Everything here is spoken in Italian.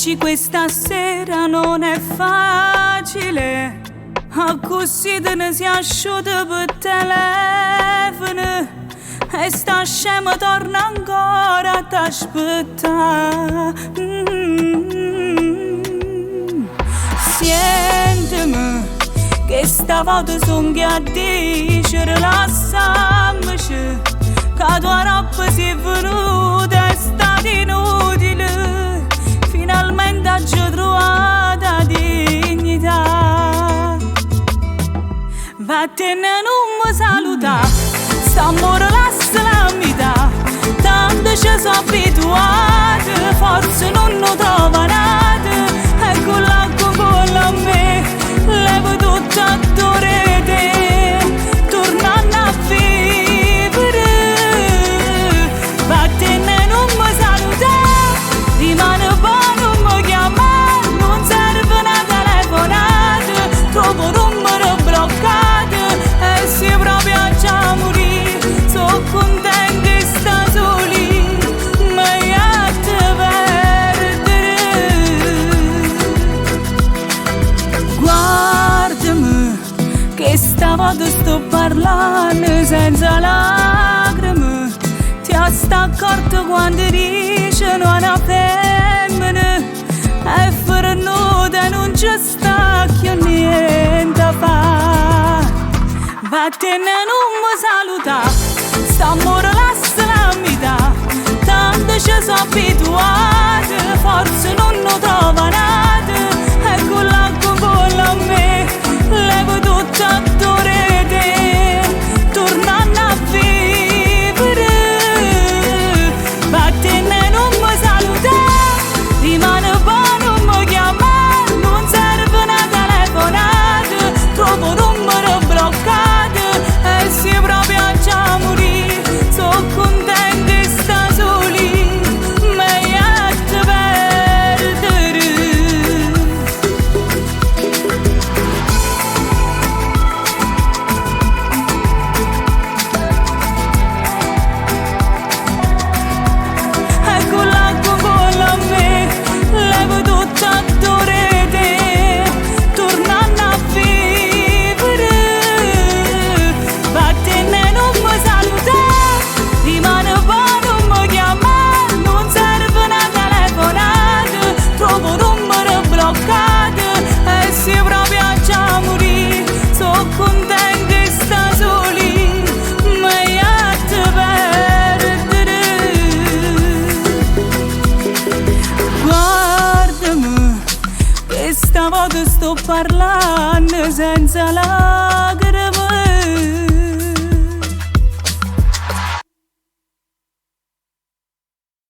Dici questa sera non è facile, a così te ne si asciuga per telefono, e sta scema torna ancora a t'aspettare. Sentimi che stavolta son che a dici rilassammici, che tua roba si è venuta, è stata inutile, finalmente oggi trovata dignità. Vattene non mi saluta, stiamo rilassando la metà, tanto ci sono abituata, forse non lo trova nata, ecco là con a me, levo tutto a dorete, tornando a vivere. Vattene non mi saluta, rimane poi non mi chiama, non serve una telefonata, trovo un numero bloccato e si proprio già morì. Sono contenta che sta soli, ma io te perdere. Guardami, che stavolta sto parlando senza lacrime, ti sta accorto quando dice non ha femmina, e fernuta non ci sta più niente a fare. Vattene non mi saluta, stiamo rilassando la metà, tanto ci sono abituate, forse non lo trova nata, ecco là con a me, levo tutto a dorete, tornando a vivere. Vattene non mi saluta, rimane poi non mi chiama, non serve una telefonata, trovo un numero bloccato e si proprio già morì. Sono contenta che sta soli, ma io te perdere. Ecco là con a me, levo tutto a dorete, tornando a vivere. Vattene non mi saluta, rimane poi non mi chiama, non serve una telefonata, trovo un numero bloccato e si proprio già morì. Sono contenta che sta soli, ma io te perdere. Guardami, che stavolta sto parlando senza la